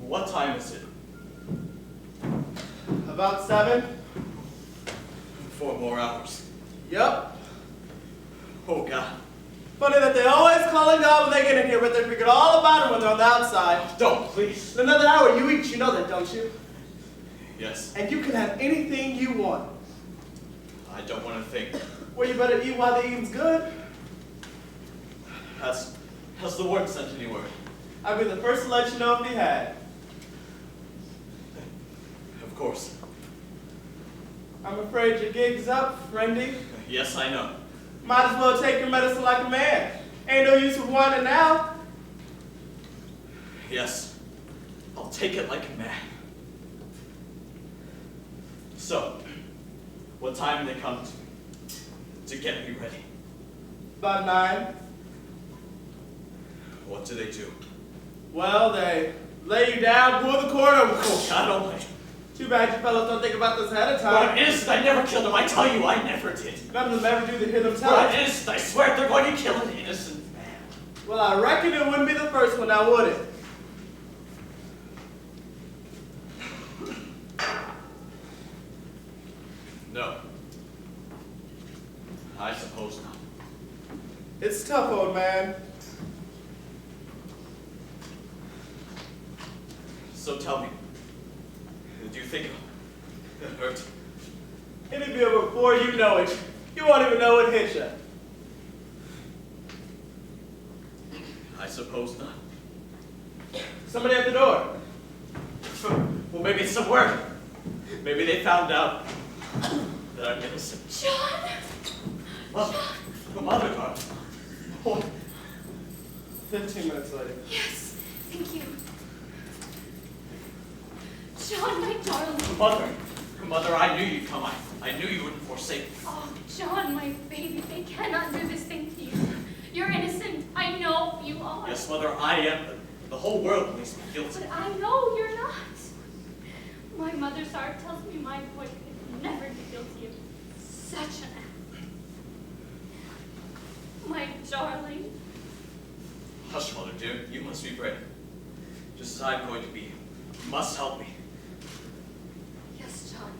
What time is it? About 7. 4 more hours. Yup. Oh, God. Funny that they always calling God when they get in here, but they forget all about it when they're on the outside. Don't, please. In another hour, you eat. You know that, don't you? Yes. And you can have anything you want. I don't want to think. Well, you better eat while the eating's good. Has the warden sent any word? I'd be the first to let you know if he had. Of course. I'm afraid your gig's up, friendy. Yes, I know. Might as well take your medicine like a man. Ain't no use of whining now. Yes. I'll take it like a man. So, what time do they come to get me ready? About 9. What do they do? Well, they lay you down, pull the cord over. Oh, God almighty. Too bad you fellas don't think about this ahead of Well, time. I'm innocent. I never killed him. I tell you, I never did. None of them ever do to hear Well, themselves. I'm innocent. I swear they're going to kill an innocent man. Well, I reckon it wouldn't be the first one now, would it? No. I suppose not. It's tough, old man. So tell me, do you think it hurt? It'll be over before you know it. You won't even know it hit you. I suppose not. Somebody at the door. Well, maybe it's some work. Maybe they found out that I'm innocent. John! Mother, darling. Oh, 15 minutes later. Yes, thank you. John, my darling. Mother, I knew you'd come. I knew you wouldn't forsake me. Oh, John, my baby, they cannot do this thing to you. You're innocent. I know you are. Yes, Mother, I am. The whole world believes me guilty. But I know you're not. My mother's heart tells me my boy could never be guilty of such an act. My darling. Hush, Mother, dear. You must be brave. Just as I'm going to be. You must help me. Yes, John.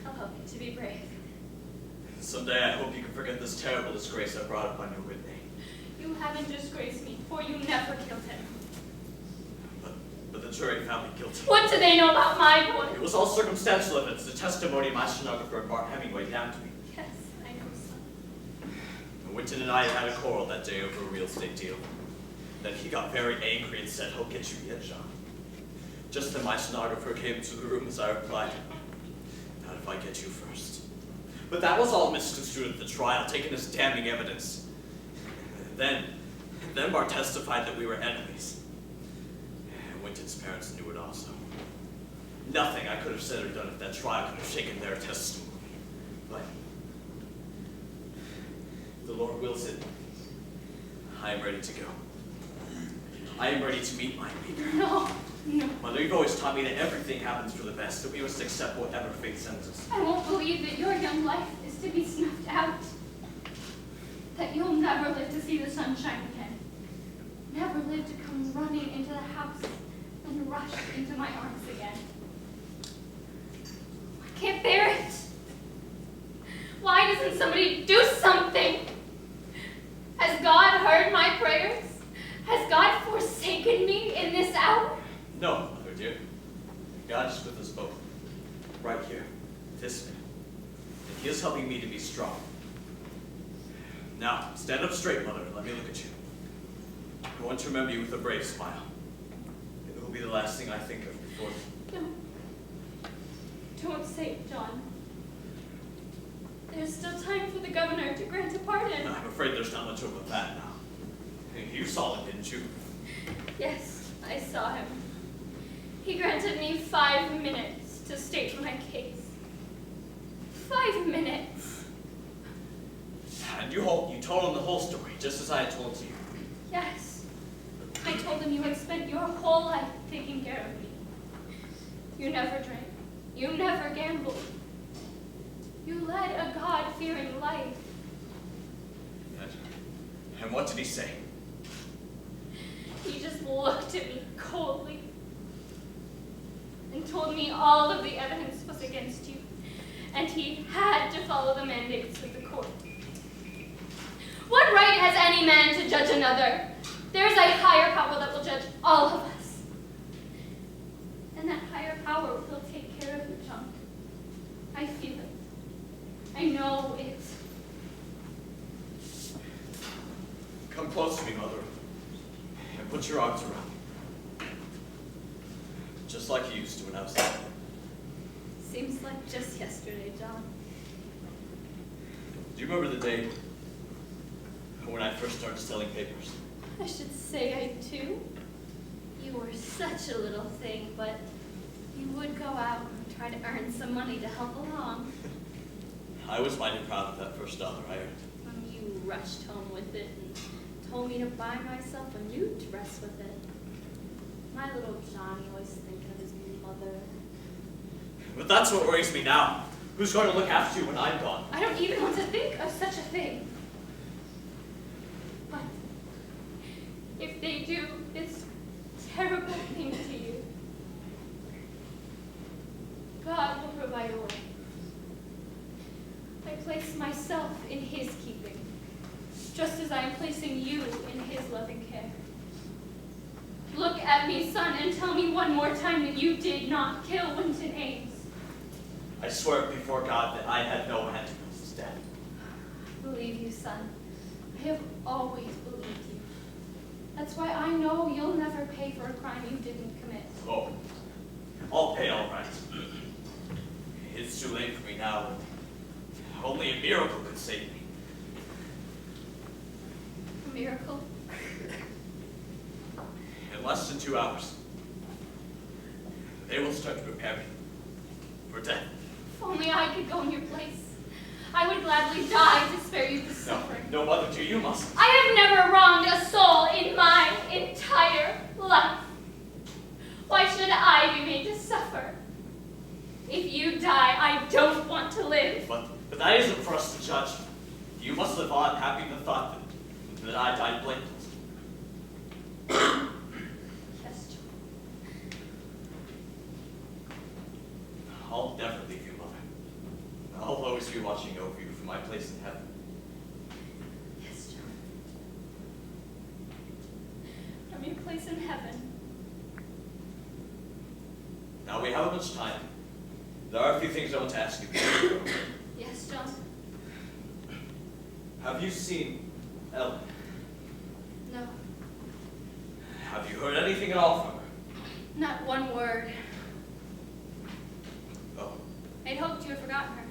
I'll help you to be brave. Someday I hope you can forget this terrible disgrace I brought upon your good name. You haven't disgraced me, for you never killed him. But the jury found me guilty. What do they know about my boy? It was all circumstantial evidence, the testimony of my stenographer and Bart Hemingway down to me. Yes, I know, son. Winton and I had a quarrel that day over a real estate deal. Then he got very angry and said, "He'll get you yet, John." Just then my stenographer came into the room as I replied, "Not if I get you first." But that was all misconstrued at the trial, taken as damning evidence. Then Bart testified that we were enemies. And Winton's parents knew it also. Nothing I could have said or done at that trial could have shaken their testimony. But if the Lord wills it, I am ready to go. I am ready to meet my Maker. No. Mother, you've always taught me that everything happens for the best, that we must accept whatever fate sends us. I won't believe that your young life is to be snuffed out. That you'll never live to see the sunshine again. Never live to come running into the house and rush into my arms again. I can't bear it. Why doesn't somebody do something? Has God heard my prayers? Has God forsaken me in this hour? No, Mother dear. God is with us both. Right here, this minute. And He is helping me to be strong. Now, stand up straight, Mother, and let me look at you. I want to remember you with a brave smile. It will be the last thing I think of before. No. Don't say it, John. There's still time for the governor to grant a pardon. I'm afraid there's not much over that now. You saw him, didn't you? Yes, I saw him. He granted me 5 minutes to state my case. 5 minutes. And you told him the whole story, just as I had told to you. Yes. I told him you had spent your whole life taking care of me. You never drank. You never gambled. You led a God-fearing life. And what did he say? He just looked at me coldly. and told me all of the evidence was against you, and he had to follow the mandates of the court. What right has any man to judge another? There is a higher power that will judge all of us. And that higher power will take care of you, John. I feel it. I know it. Come close to me, Mother, and put your arms around me. Just like you used to when I was little. Seems like just yesterday, John. Do you remember the day when I first started selling papers? I should say I do. You were such a little thing, but you would go out and try to earn some money to help along. I was mighty proud of that first dollar I earned. And you rushed home with it and told me to buy myself a new dress with it. My little Johnny always thinking of his mother. But that's what worries me now. Who's going to look after you when I'm gone? I don't even want to think of such a thing. But if they do this terrible thing to you, God will provide a way. I place myself in his keeping, just as I am placing you in his loving care. Look at me, son, and tell me one more time that you did not kill Winton Ames. I swear before God that I had no hand in his death. I believe you, son. I have always believed you. That's why I know you'll never pay for a crime you didn't commit. Oh, I'll pay all right. It's too late for me now. Only a miracle could save me. A miracle? In less than 2 hours, they will start to prepare me for death. If only I could go in your place. I would gladly die to spare you the No, suffering. no, Mother, dear, you must. I have never wronged a soul in my entire life. Why should I be made to suffer? If you die, I don't want to live. But that isn't for us to judge. You must live on, happy in the thought that I died blameless. Yes, John. I'll never leave you, Mother. I'll always be watching over you from my place in heaven. Yes, John. From your place in heaven. Now we haven't much time. There are a few things I want to ask you. Yes, John. Have you seen Ellen? No, Have you heard anything at all from her? not one word. Oh, I'd hoped you had forgotten her,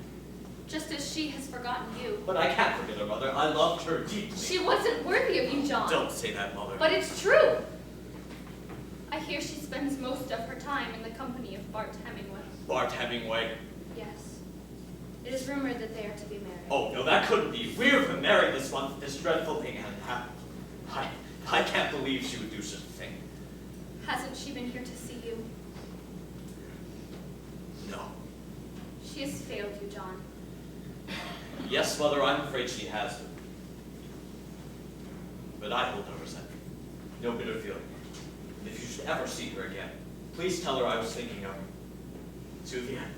just as she has forgotten you. but I can't forget her, Mother. I loved her deeply. She wasn't worthy of you, John. Don't say that, Mother. But it's true. I hear she spends most of her time in the company of Bart Hemingway. Bart Hemingway. Yes. It is rumored that they are to be married. Oh, no, that couldn't be. We've been married this month. This dreadful thing hadn't happened. I can't believe she would do such a thing. Hasn't she been here to see you? No. She has failed you, John. Yes, Mother, I'm afraid she has. But I hold no resentment, no bitter feeling. If you should ever see her again, please tell her I was thinking of her. To the end.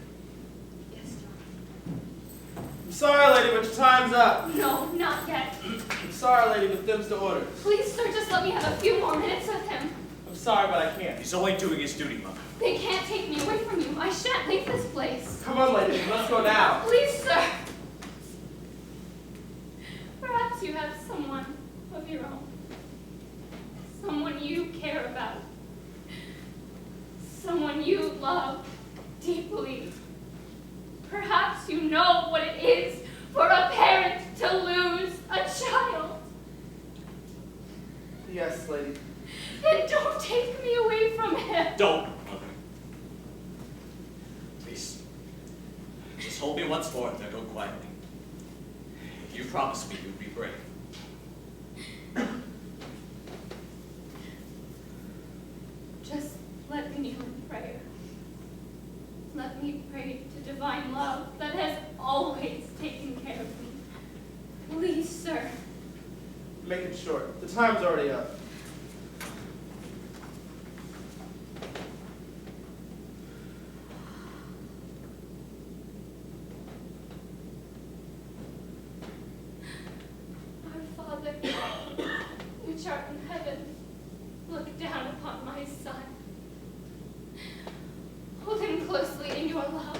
Yes, John. I'm sorry, lady, but your time's up. No, not yet. I'm sorry, lady, but them's the orders. Please, sir, just let me have a few more minutes with him. I'm sorry, but I can't. He's only doing his duty, Mother. They can't take me away from you. I shan't leave this place. Come on, lady, let's go now. Please, sir. Perhaps you have someone of your own. Someone you care about. Someone you love deeply. Perhaps you know what it is for a parent to lose a child. Yes, lady. Then don't take me away from him. Don't, Mother. Please. Just hold me once more and then go quietly. If you promise me you'd be brave. Just let me kneel in prayer. Let me pray to divine love that has always taken care of me. Please, sir. Make it short. The time's already up. art in heaven, look down upon my son. Hold him closely in your love.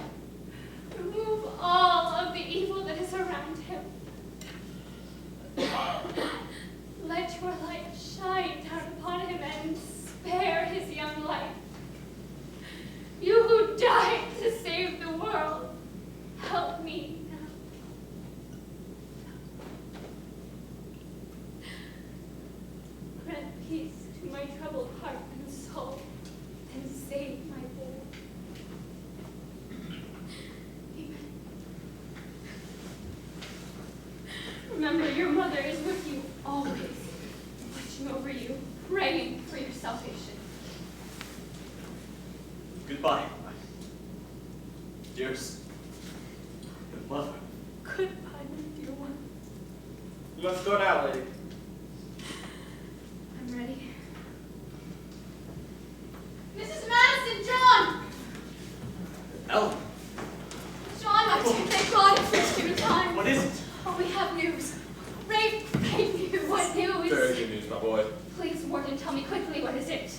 Remove all of the evil that is around him. Let your light shine down upon him and spare his young life. You who died to save the world, help me now. Grant peace to my troubled heart and soul, and save my boy. Amen. Remember, your mother is with you always, watching over you, praying for your salvation. Goodbye, my dearest mother. Goodbye, my dear one. You must go now, lady. I'm ready. Mrs. Madison, John! Ellen, John, thank God it's reached you in time. what is it? Oh, we have news. Great news. What news? Very good news, my boy. Please, Warden, tell me quickly, what is it?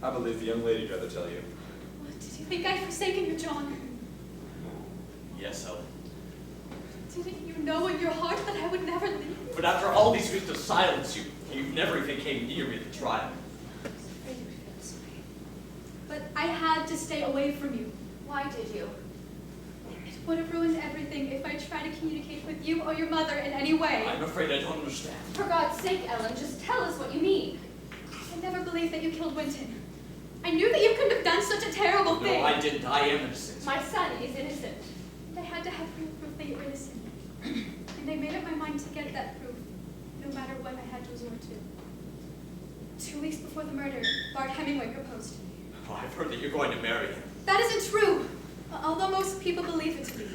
I believe the young lady'd rather tell you. What, did you think I'd forsaken you, John? Yes, Ellen. Didn't you know in your heart that I would never leave? But after all these weeks of silence, you never even came near me at the trial. I was afraid you would feel this way. But I had to stay away from you. Why did you? It would have ruined everything if I tried to communicate with you or your mother in any way. I'm afraid I don't understand. For God's sake, Ellen, just tell us what you mean. I never believed that you killed Winton. I knew that you couldn't have done such a terrible thing. No, I didn't. I am innocent. My son is innocent. And I had to have proof that you're innocent. And I made up my mind to get that proof, no matter what I had to resort to. 2 weeks before the murder, Bart Hemingway proposed to me. Oh, I've heard that you're going to marry him. That isn't true, although most people believe it to be.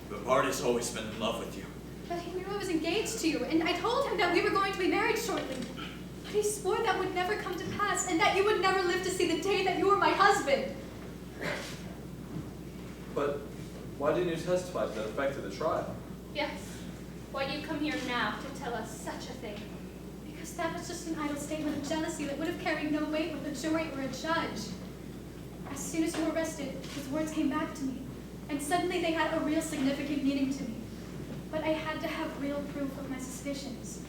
But Bart has always been in love with you. But he knew I was engaged to you, and I told him that we were going to be married shortly. But he swore that would never come to pass, and that you would never live to see the day that you were my husband. But why didn't you testify to that effect at the trial? Yes. Why do you come here now to tell us such a thing? Because that was just an idle statement of jealousy that would have carried no weight with a jury or a judge. As soon as you were arrested, his words came back to me, and suddenly they had a real significant meaning to me. But I had to have real proof of my suspicions.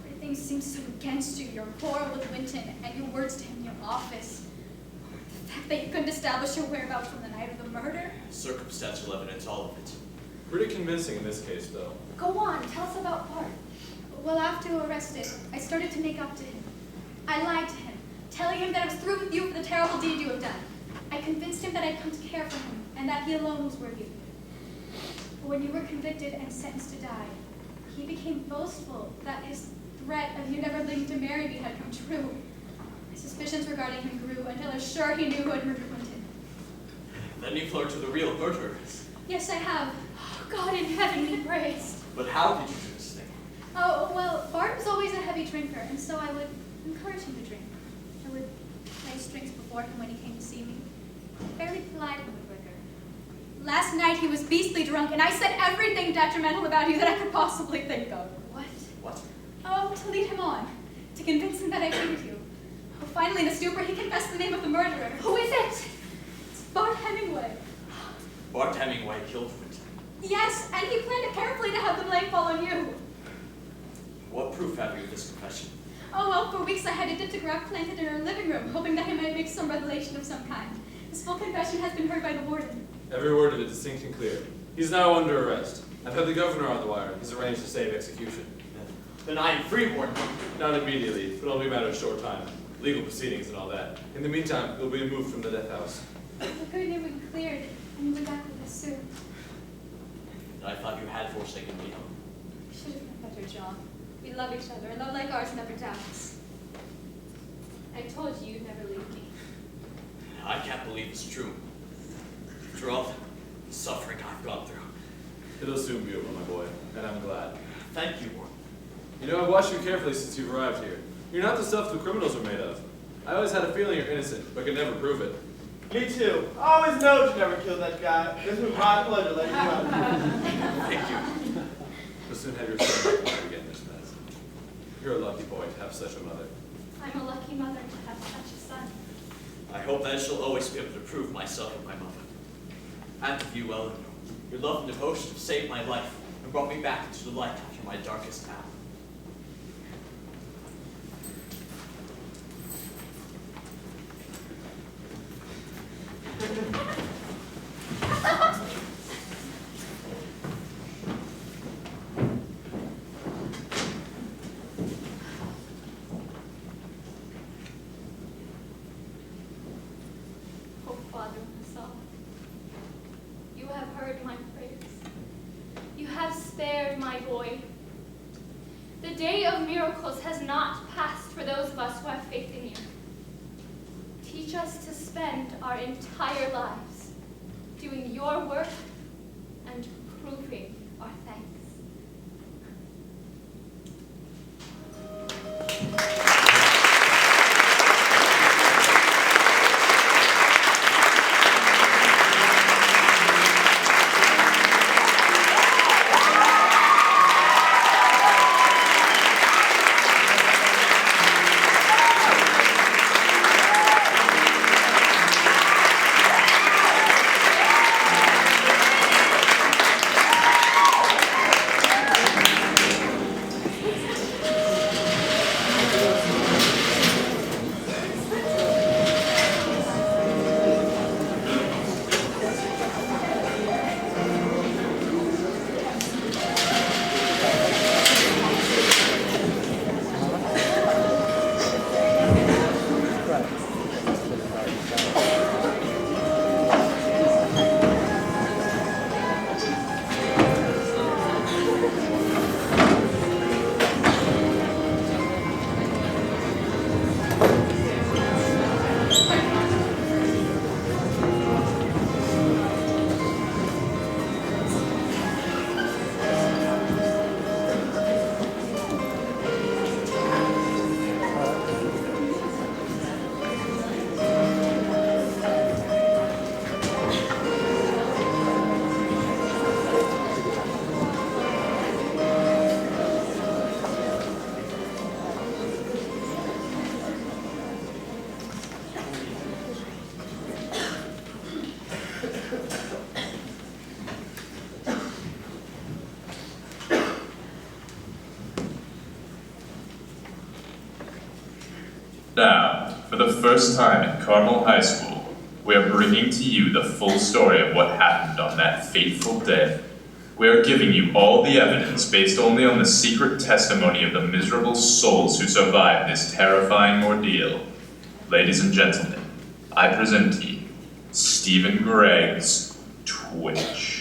Everything seems so against you, your quarrel with Winton, and your words to him in your office. The fact that you couldn't establish your whereabouts from the night of the murder. Circumstantial evidence, all of it. Pretty convincing in this case, though. Go on, tell us about Bart. Well, after you were arrested, I started to make up to him. I lied to him, telling him that I was through with you for the terrible deed you have done. I convinced him that I'd come to care for him, and that he alone was worthy of it. But when you were convicted and sentenced to die, he became boastful that his threat of you never living to marry me had come true. My suspicions regarding him grew until I was sure he knew who had murdered Winton. Then you flirt to the real murderers. Yes, I have. Oh, God in heaven be praised. But how did you do this thing? Oh, well, Bart was always a heavy drinker, and so I would encourage him to drink. I would place drinks before him when he came to see me. Fairly polite and woodworker. Last night he was beastly drunk, and I said everything detrimental about you that I could possibly think of. What? What? Oh, to lead him on. To convince him that I hated you. Oh, finally, in a stupor, he confessed the name of the murderer. Who is it? It's Bart Hemingway. Bart Hemingway killed Winton. Yes, and he planned it carefully to have the blame fall on you. What proof have you of this confession? Oh, well, for weeks I had a dictograph planted in our living room, hoping that he might make some revelation of some kind. His full confession has been heard by the warden. Every word of it distinct and clear. He's now under arrest. I've had the governor on the wire. He's arranged to save execution. Then I am free, Warden. Not immediately, but only a matter of short time. Legal proceedings and all that. In the meantime, you'll be moved from the death house. The good name we cleared, and you'll be back with us soon. I thought you had forsaken me. We should have known better, John. We love each other, and love like ours never dies. I told you you'd never leave me. I can't believe it's true. After all the suffering I've gone through. It'll soon be over, my boy, and I'm glad. Thank you, Warden. You know, I've watched you carefully since you've arrived here. You're not the stuff the criminals are made of. I always had a feeling you're innocent, but could never prove it. Me too. I always knowed you never killed that guy. This was my pleasure letting you know. Thank you. You'll soon have your son back again, Miss Madison. You're a lucky boy to have such a mother. I'm a lucky mother to have such a son. I hope that I shall always be able to prove myself and my mother. And with you, Eleanor, your love and devotion have saved my life and brought me back into the light after my darkest hour. Oh, Father of us all, you have heard my prayers. You have spared my boy. The day of miracles has not passed for those of us who have faith in you. Teach us to spend our entire lives doing your work and proving our thanks. Now, for the first time in Carmel High School, we are bringing to you the full story of what happened on that fateful day. We are giving you all the evidence based only on the secret testimony of the miserable souls who survived this terrifying ordeal. Ladies and gentlemen, I present to you Stephen Gregg's Twitch.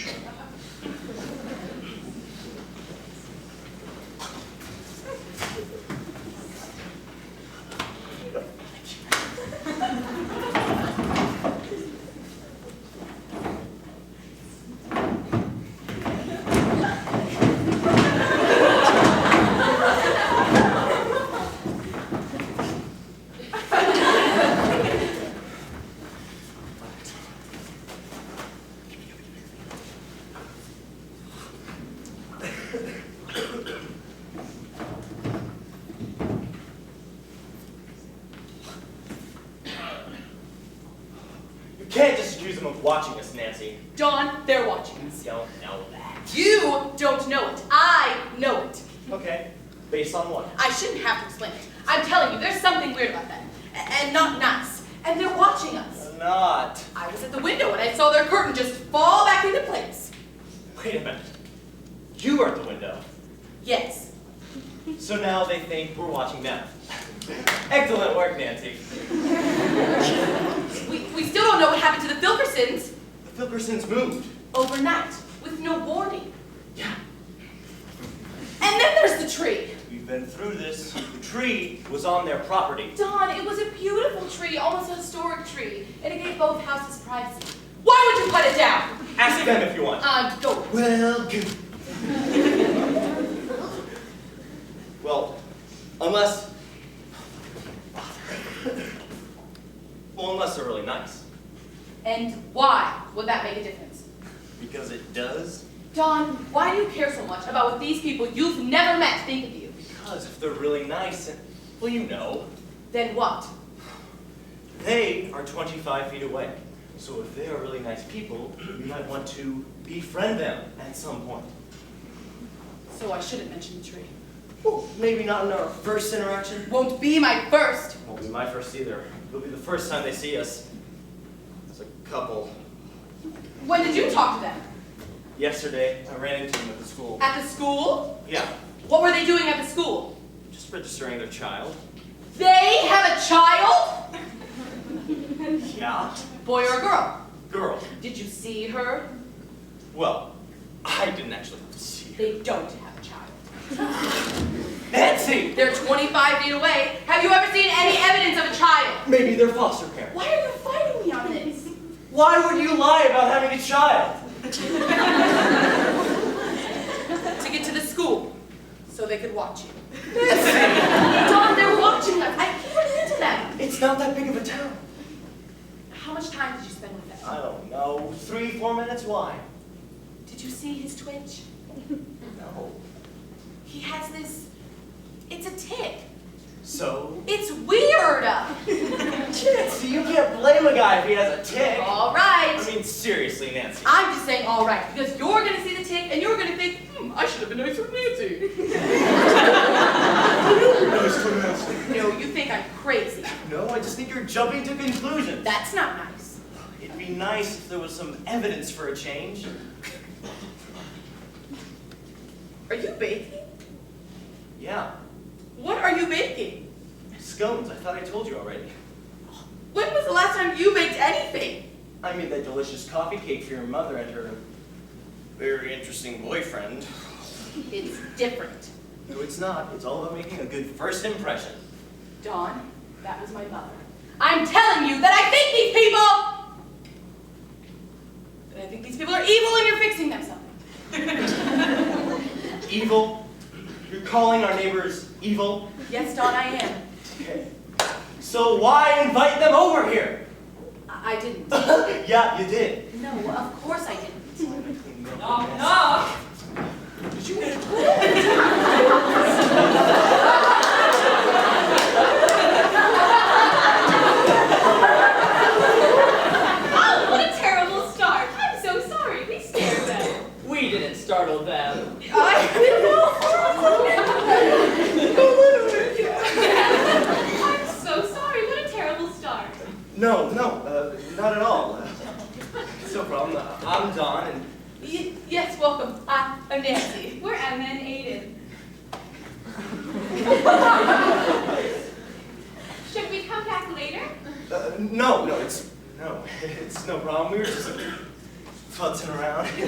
You can't just accuse them of watching us, Nancy. Dawn, they're watching us. You don't know that. You don't know it. I know it. Okay. Based on what? I shouldn't have to explain it. I'm telling you, there's something weird about them. And not nice. And they're watching us. They're not. I was at the window and I saw their curtain just fall back into place. Wait a minute. You were at the window. Yes. So now they think we're watching them. Excellent work, Nancy. We still don't know what happened to the Filkersons. The Filkersons moved. Overnight, with no warning. Yeah. And then there's the tree. We've been through this. The tree was on their property. Dawn, it was a beautiful tree, almost a historic tree. And it gave both houses privacy. Why would you cut it down? Ask them if you want. Go. Well, good. Well, unless they're really nice. And why would that make a difference? Because it does. Dawn, why do you care so much about what these people you've never met think of you? Because if they're really nice and, well, you know, Then what? they are 25 feet away. So if they are really nice people, you might want to befriend them at some point. So I shouldn't mention the tree. Well, maybe not in our first interaction. Won't be my first. Won't be my first either. It'll be the first time they see us as a couple. When did you talk to them? Yesterday, I ran into them at the school. At the school? Yeah, What were they doing at the school? just registering their child. They have a child? Yeah, Boy or girl? girl. Did you see her? Well, I didn't actually see her. They don't have a child. Nancy! They're 25 feet away. Have you ever seen any evidence of a child? Maybe they're foster parents. Why are you fighting me on this? Why would you lie about having a child? To get to the school, so they could watch you. Dawn, they're watching us. I keep running into them. It's not that big of a town. How much time did you spend with them? I don't know, 3-4 minutes? Why? Did you see his twitch? No. He has this, it's a tick. So? It's weird. Nancy, you can't blame a guy if he has a tick. All right. I mean, seriously, Nancy. I'm just saying all right, because you're going to see the tick and you're going to think, I should have been nice with Nancy. No, you think I'm crazy. No, I just think you're jumping to conclusions. That's not nice. It'd be nice if there was some evidence for a change. Are you baking? Yeah. What are you baking? Scones, I thought I told you already. When was the last time you baked anything? I made that delicious coffee cake for your mother and her very interesting boyfriend. It's different. No, it's not. It's all about making a good first impression. Dawn, that was my mother. I'm telling you that I think these people are evil and you're fixing them something. Evil? You're calling our neighbors evil? Yes, Dawn, I am. Okay. So why invite them over here? I didn't. Yeah, you did. No, of course I didn't. Knock, knock. Did you Oh, what a terrible start. I'm so sorry. We scared them. We didn't startle them. I didn't know. I'm so sorry. What a terrible start. No, not at all. It's no problem. I'm Don, and Yes, welcome. I'm Nancy. We're Emma and Aiden. Should we come back later? no, it's no problem. We were just futzing around. We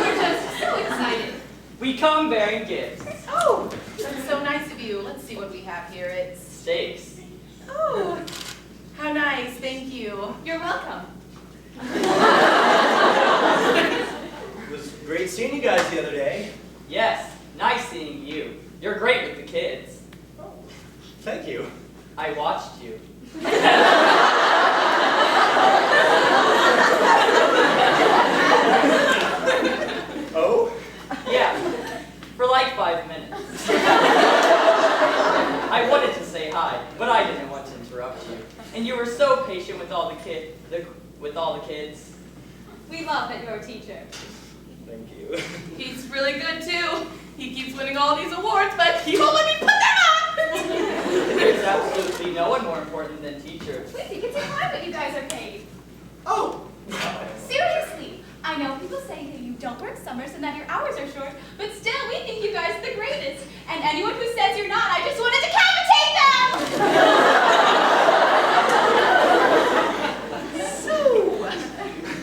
were just so excited. We come bearing gifts. Oh, that's so nice of you. Let's see what we have here. It's Steaks. oh, how nice. Thank you. You're welcome. It was great seeing you guys the other day. Yes, nice seeing you. You're great with the kids. Thank you. I watched you. Oh? Yeah, for like 5 minutes. I wanted to say hi, but I didn't want to interrupt you. And you were so patient with all the kids. We love that you're a teacher. Thank you. He's really good too. He keeps winning all these awards, but he won't let me put them on. There's absolutely no one more important than teachers. We think it's a crime that you guys are paid. Oh! Seriously, I know people say that you don't work summers and that your hours are short, but still we think you guys are the greatest. And anyone who says you're not, I just wanted to decapitate them! So,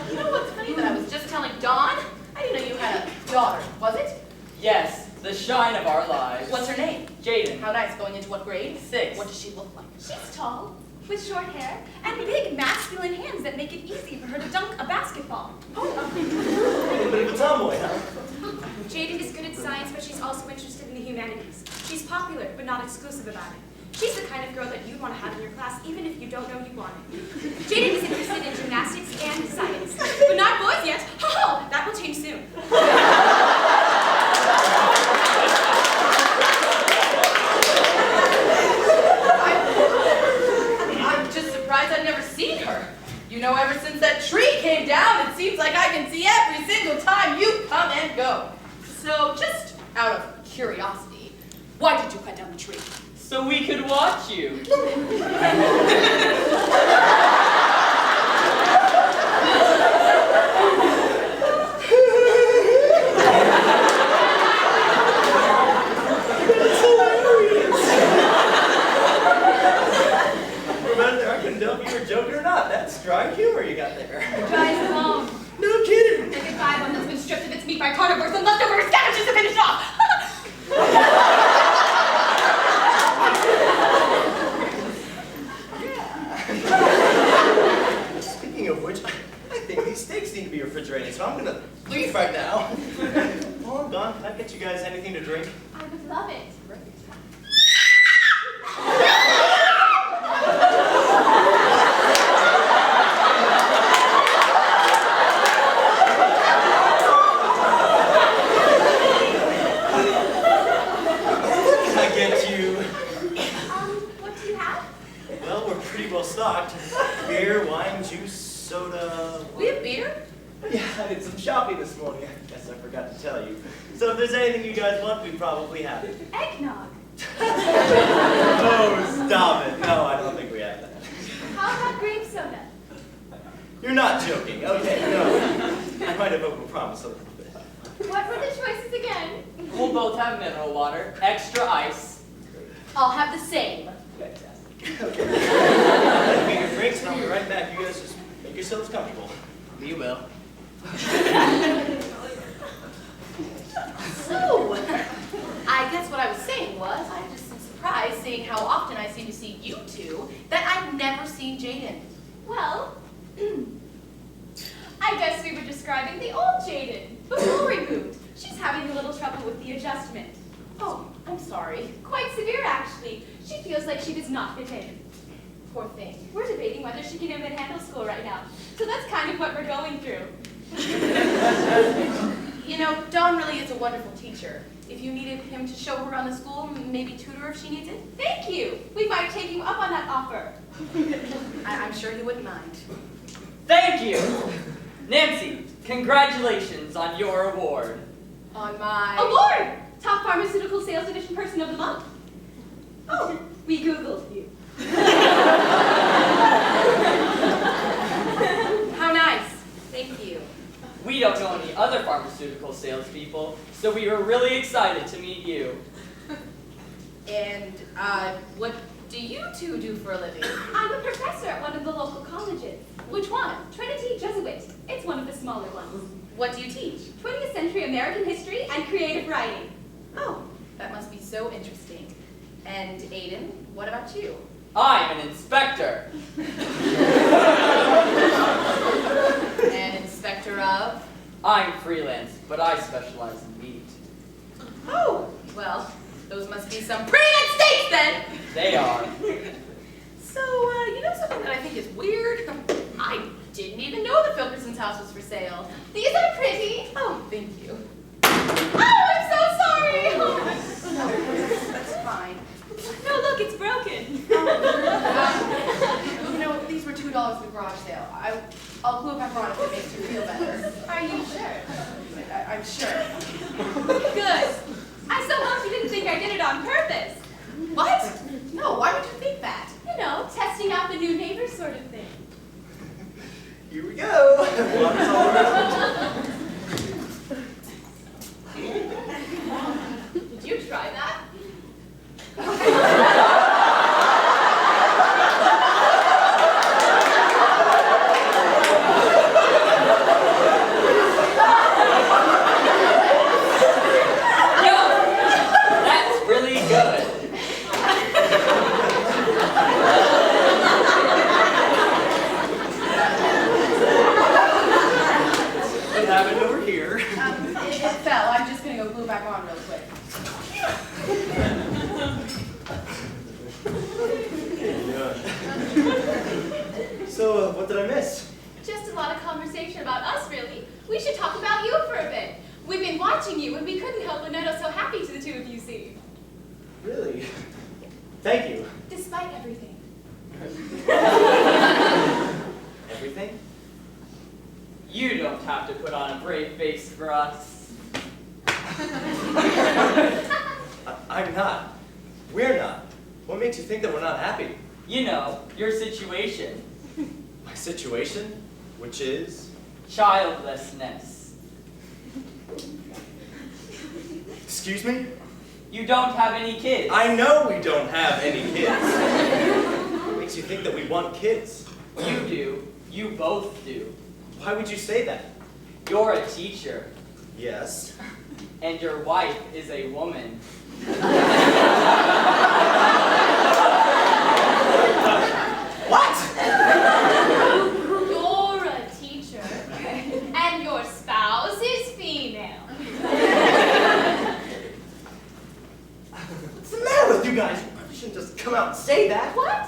you know what's funny that I was just telling Dawn? I didn't know you had a daughter, was it? Yes, the shine of our lives. What's her name? Jaden. How nice. Going into what grade? 6. What does she look like? She's tall, with short hair, and big masculine hands that make it easy for her to dunk a basketball. A little bit of a tomboy, huh? Jaden is good at science, but she's also interested in the humanities. She's popular, but not exclusive about it. She's the kind of girl that you'd want to have in your class, even if you don't know you want it. Jaden is interested in gymnastics and science, but not boys yet. Oh, that will change soon. cut down the tree. So we could watch you. Whether I can tell if you were joking or not, that's dry humor you got there. Dry as a bone. No kidding. Like a goodbye one that's been stripped of its meat by carnivores and leftover sandwiches to finish off. Speaking of which, I think these steaks need to be refrigerated, so I'm gonna leave right now. While I'm gone, can I get you guys anything to drink? I would love it. What can I get you? What do you have? Well, we're pretty well stocked. Beer, wine, juice, soda. We have beer? Yeah, I did some shopping this morning. I guess I forgot to tell you. So if there's anything you guys want, we probably have it. Eggnog. Oh, stop it. No, I don't think we have that. How about grape soda? You're not joking. Okay, no. I might have overpromised a little bit. What were the choices again? We'll both have mineral water, extra ice. I'll have the same. Fantastic. Okay. I'll get your drinks and I'll be right back. You guys just make yourselves comfortable. We will. So, I guess what I was saying was, I'm just so surprised seeing how often I seem to see you two that I've never seen Jaden. Well, I guess we were describing the old Jaden before we moved. She's having a little trouble with the adjustment. Oh, I'm sorry. Quite severe, actually. She feels like she does not fit in. Poor thing. We're debating whether she can even handle school right now. So that's kind of what we're going through. You know, Don really is a wonderful teacher. If you needed him to show her around the school, maybe tutor if she needs it, Thank you. We might take you up on that offer. I'm sure he wouldn't mind. Thank you! Nancy, congratulations on your award. On my... Award! Top Pharmaceutical Sales Division Person of the Month. Oh, we Googled you. How nice. Thank you. We don't know any other pharmaceutical salespeople, so we were really excited to meet you. And, what do you two do for a living? I'm a professor at one of the local colleges. Which one? Trinity Jesuit. It's one of the smaller ones. What do you teach? 20th century American history and creative writing. Oh, that must be so interesting. And Aiden, what about you? I'm an inspector. An inspector of? I'm freelance, but I specialize in meat. Oh, well, those must be some pretty good steaks then! They are. So, you know something that I think is weird? I didn't even know that Filkerson's house was for sale. These are pretty. Oh, thank you. Oh, I'm so sorry. No, that's fine. No, look, it's broken. You know, these were $2 at the garage sale. I'll glue it back on if it makes you feel better. Are you sure? I'm sure. Good. I so hope you didn't think I did it on purpose. What? No, why would you think that? You know, testing out the new neighbor sort of thing. Here we go. Water's all around. Did you try that? That's really good. We have it over here. It fell. I'm just gonna go glue it back on real quick. So, what did I miss? Just a lot of conversation about us, really. We should talk about you for a bit. We've been watching you, and we couldn't help but notice how happy the two of you seem. Really? Thank you. Despite everything. Everything? You don't have to put on a brave face for us. I'm not. We're not. What makes you think that we're not happy? You know, your situation. My situation? Which is? Childlessness. Excuse me? You don't have any kids. I know we don't have any kids. What makes you think that we want kids? You do. You both do. Why would you say that? You're a teacher, Yes. and your wife is a woman. What? You're a teacher, and your spouse is female. What's the matter with you guys? You probably shouldn't just come out and say that. What?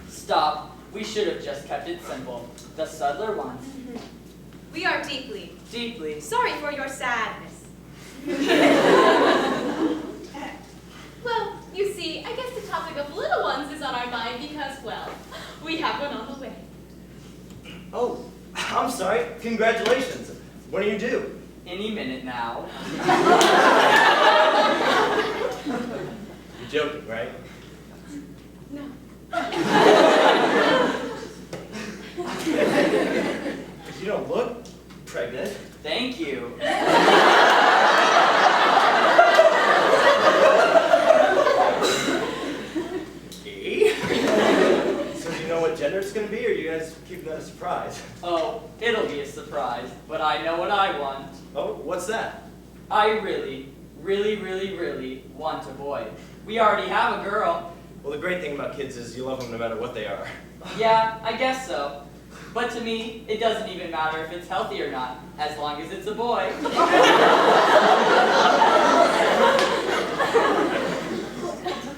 Stop. We should have just kept it simple. The subtler ones. We are deeply Sorry for your sadness. Well, you see, I guess the topic of little ones is on our mind because, well, we have one on the way. Oh, I'm sorry. Congratulations. When are you due? Any minute now. You're joking, right? No. You don't look pregnant. Thank you. So do you know what gender it's going to be, or are you guys keeping that a surprise? Oh, it'll be a surprise, but I know what I want. Oh, what's that? I really want a boy. We already have a girl. Well, the great thing about kids is you love them no matter what they are. Yeah, I guess so. But to me, it doesn't even matter if it's healthy or not, as long as it's a boy.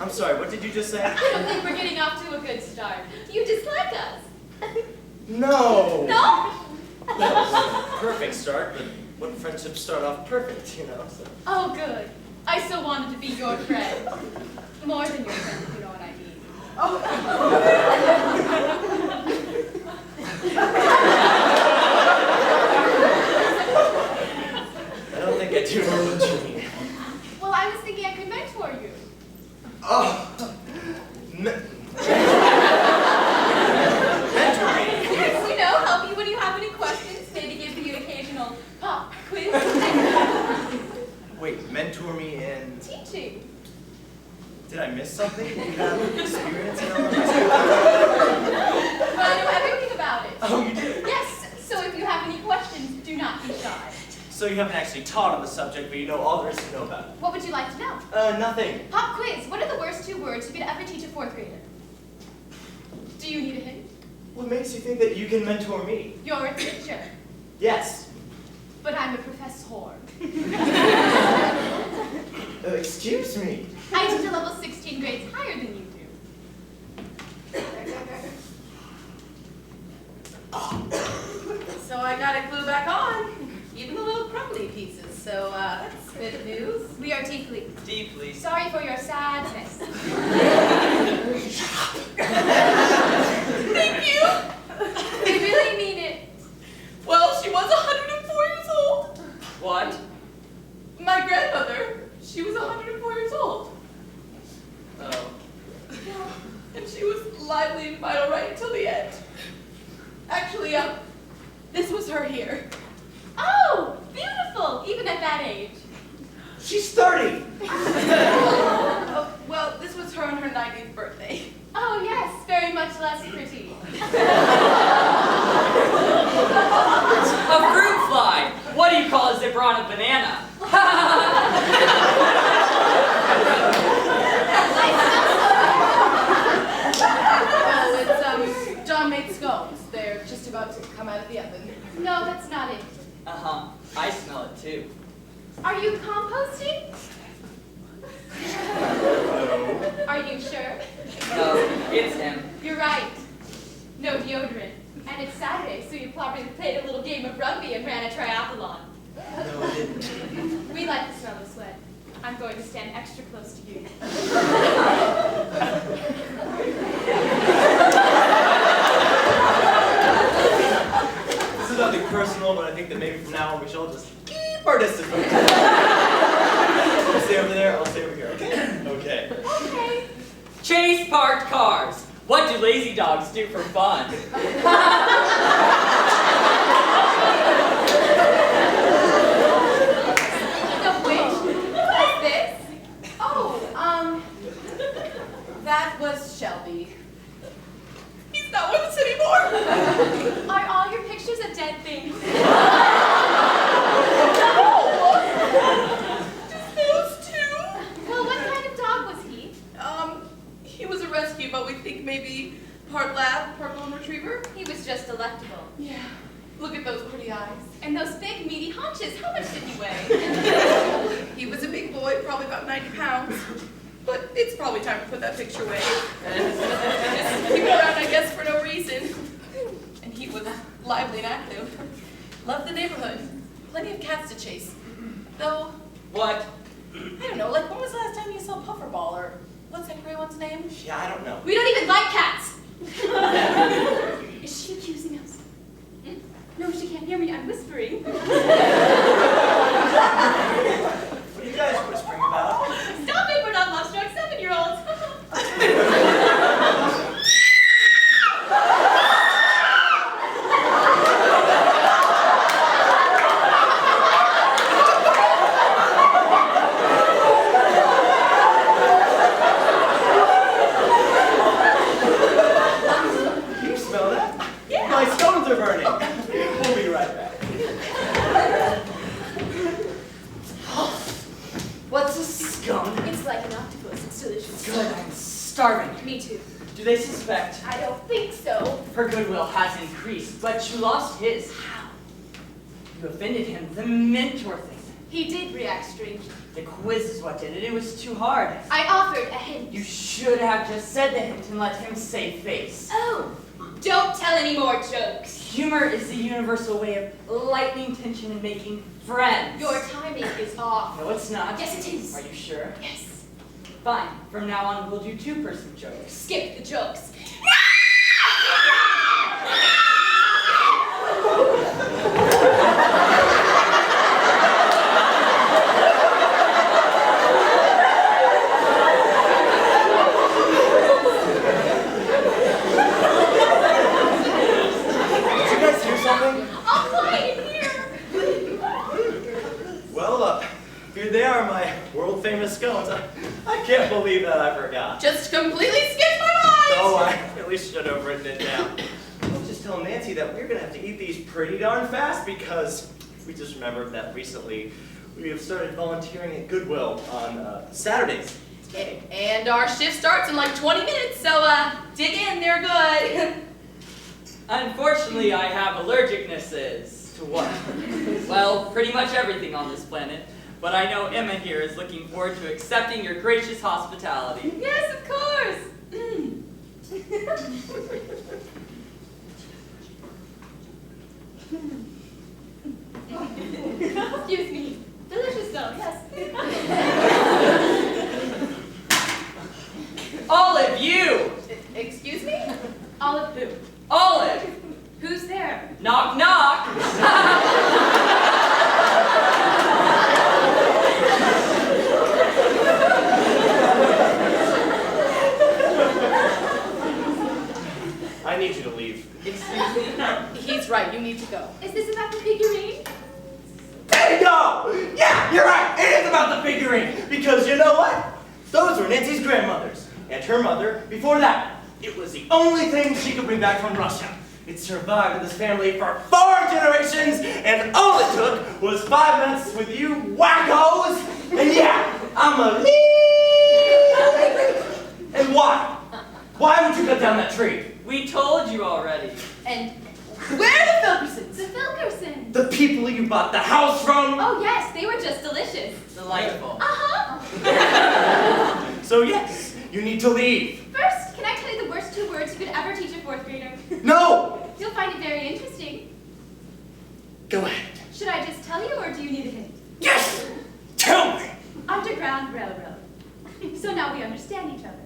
I'm sorry, what did you just say? I don't think we're getting off to a good start. You dislike us. No! No? Perfect start, but what friendships start off perfect, you know? So. Oh, good. I so wanted to be your friend. More than your friend, if you know what I mean. I don't think I do know what you mean. Well, I was thinking I could mentor you. Oh! Mentor me. Yes, you know, help you when you have any questions, maybe give you an occasional pop quiz. Wait, mentor me in... Teaching. Did I miss something? Do you have experience in all of Well, I know everything about it. Oh, you do? Yes, so if you have any questions, do not be shy. So you haven't actually taught on the subject, but you know all there is to know about it. What would you like to know? Nothing. Pop quiz. What are the worst 2 words you could ever teach a 4th grader? Do you need a hint? What makes you think that you can mentor me? You're a teacher, Yes. but I'm a professor. Excuse me. I teach a level 16 grades higher than you do. So I got a glue back on, even the little crumbly pieces. So that's good news. We are deeply sorry for your sadness. Thank you. We really mean it. Well, she was 104 years old. What? My grandmother, she was 104 years old. Oh. And she was lively and vital right until the end. Actually, this was her here. Oh, beautiful, even at that age. She's 30. Oh, well, this was her on her 90th birthday. Oh, yes, very much less pretty. A fruit fly! What do you call a zipper on a banana? Oh, it's John made scones. They're just about to come out of the oven. No, that's not it. Uh-huh. I smell it too. Are you composting? Are you sure? No, it's him. You're right. No deodorant. And it's Saturday, so you probably played a little game of rugby and ran a triathlon. No, I didn't. We like the smell of sweat. I'm going to stand extra close to you. This is nothing personal, but I think that maybe from now on we should all just keep our distance. You stay over there, I'll stay over here, okay? Okay. Okay. Chase parked cars. What do lazy dogs do for fun? Speaking of which, what is this? Oh, that was Shelby. He's not with us anymore. Are all your pictures of dead things? Just those two. Well, what kind of dog was he? He was a rescue, but we think maybe part lab, part golden retriever. He was just delectable. Yeah. Look at those pretty eyes. And those big, meaty haunches, how much did he weigh? He was a big boy, probably about 90 pounds. But it's probably time to put that picture away. He went around, I guess, for no reason. And he was lively and active. Loved the neighborhood. Plenty of cats to chase. Though, What? I don't know, like when was the last time you saw Pufferball or what's that gray one's name? Yeah, I don't know. We don't even like cats! Is she accusing us? No, she can't hear me. I'm whispering. What are you guys whispering about? Stop it! We're not love-struck 7-year-olds. You smell that? Yeah. My stones are burning. We'll be right back. What's a scone? It's like an octopus. It's delicious. Good, I'm starving. Me too. Do they suspect? I don't think so. Her goodwill has increased, but you lost his. How? You offended him. The mentor thing. He did react strangely. The quiz is what did it. It was too hard. I offered a hint. You should have just said the hint and let him save face. Oh, don't tell any more jokes. Humor is the universal way of lightening tension and making friends. Your timing is off. No, it's not. Yes, it is. Are you sure? Yes. Fine. From now on, we'll do two-person jokes. Skip the jokes. Did you guys hear something? I'll quiet here. Well, here they are, my world-famous scones. I can't believe that I forgot. Just completely skipped my mind! Oh, I really should have written it down. I was just telling Nancy that we're going to have to eat these pretty darn fast because we just remembered that recently we have started volunteering at Goodwill on Saturdays. Okay, and our shift starts in like 20 minutes, so dig in, they're good. Unfortunately, I have allergicnesses. To what? Well, pretty much everything on this planet. But I know Emma here is looking forward to accepting your gracious hospitality. Yes, of course. Excuse me. Delicious though, yes. Olive, you! Excuse me? Olive who? Olive! Who's there? Knock, knock! I need you to leave. Excuse me? He's right, you need to go. Is this about the figurine? There you go! Yeah, you're right. It is about the figurine. Because you know what? Those were Nancy's grandmothers. And her mother before that. It was the only thing she could bring back from Russia. It survived in this family for 4 generations, and all it took was 5 minutes with you wackos. And yeah, I'm a leave. And why? Why would you cut down that tree? We told you already. And where are the Filkersons? The Filkersons. The people you bought the house from? Oh yes, they were just delicious. Delightful. Uh-huh. So yes, you need to leave. First, can I tell you the worst 2 words you could ever teach a 4th grader? No! You'll find it very interesting. Go ahead. Should I just tell you, or do you need a hint? Yes! Tell me! Underground Railroad. So now we understand each other.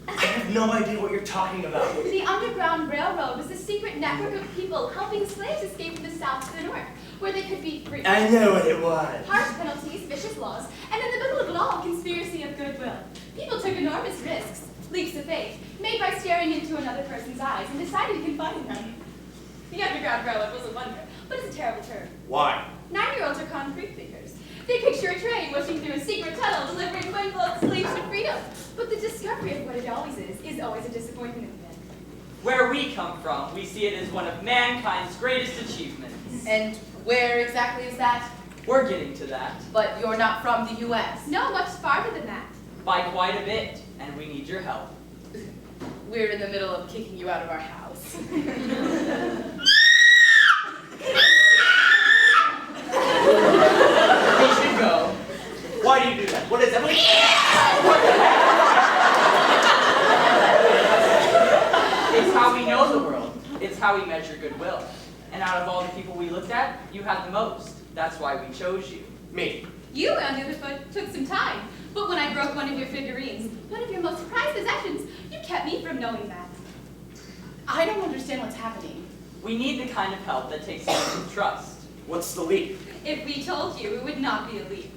I have no idea what you're talking about. The Underground Railroad was a secret network of people helping slaves escape from the South to the North, where they could be free. I know what it was. Harsh penalties, vicious laws, and in the middle of it all, conspiracy of goodwill. People took enormous risks, leaps of faith, made by staring into another person's eyes and deciding confiding them. The underground grow-up was a wonder, but it's a terrible term. Why? 9-year-olds are concrete figures. They picture a train rushing through a secret tunnel delivering wind-blown slaves to freedom. But the discovery of what it always is always a disappointment in the end. Where we come from, we see it as one of mankind's greatest achievements. And where exactly is that? We're getting to that. But you're not from the U.S. No, much farther than that. By quite a bit, and we need your help. We're in the middle of kicking you out of our house. We should go. Why do you do that? What is that? It's how we know the world. It's how we measure goodwill. And out of all the people we looked at, you had the most. That's why we chose you. Me. You, on the other foot, took some time. But when I broke one of your figurines, one of your most prized possessions, you kept me from knowing that. I don't understand what's happening. We need the kind of help that takes someone to trust. What's the leap? If we told you, it would not be a leap.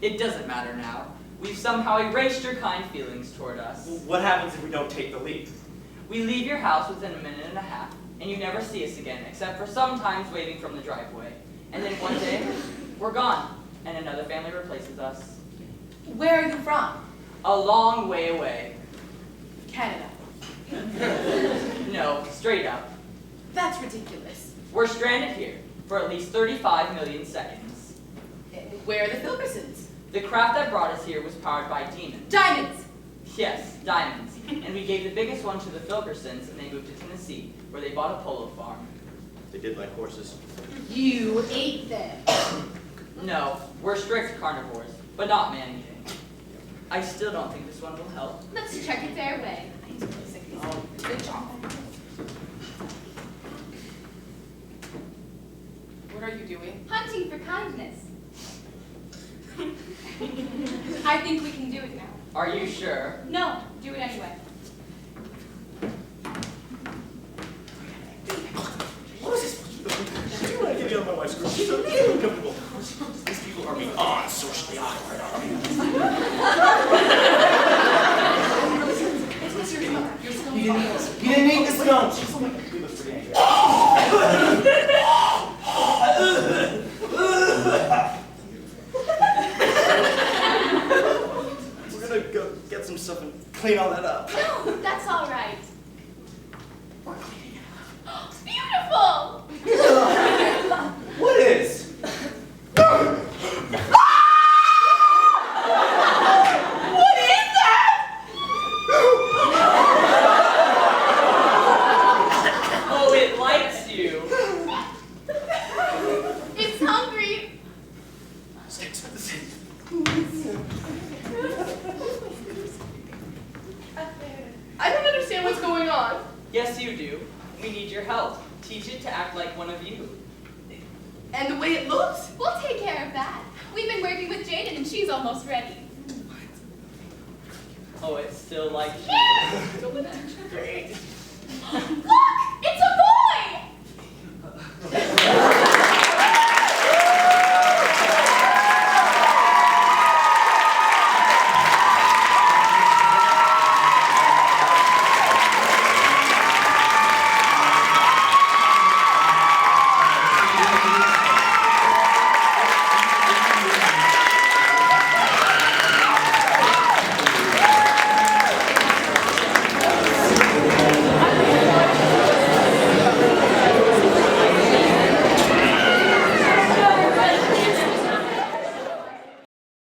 It doesn't matter now. We've somehow erased your kind feelings toward us. What happens if we don't take the leap? We leave your house within a minute and a half, and you never see us again, except for sometimes waving from the driveway. And then one day, we're gone, and another family replaces us. Where are you from? A long way away. Canada. No, straight up. That's ridiculous. We're stranded here for at least 35 million seconds. And where are the Filbersons? The craft that brought us here was powered by demons. Diamonds! Yes, diamonds. And we gave the biggest one to the Filbersons, and they moved to Tennessee, where they bought a polo farm. They did like horses. You ate them. No, we're strict carnivores, but not man-eating. I still don't think this one will help. Let's check it their way. Oh, good job. What are you doing? Hunting for kindness. I think we can do it now. Are you sure? No, do it anyway. What is this? Do you want to get me on my wife's group? She's really uncomfortable. These people are beyond socially awkward. You didn't eat the skunk. Oh my God, you look pretty angry. We're gonna go get some stuff and clean all that up. No, that's all right. Beautiful! What is? Oh, it likes you. It's hungry. Sticks with the city. I don't understand what's going on. Yes, you do. We need your help. Teach it to act like one of you. And the way it looks? We'll take care of that. We've been working with Jaden and she's almost ready. Oh, it still likes you. Yeah! Great. Look!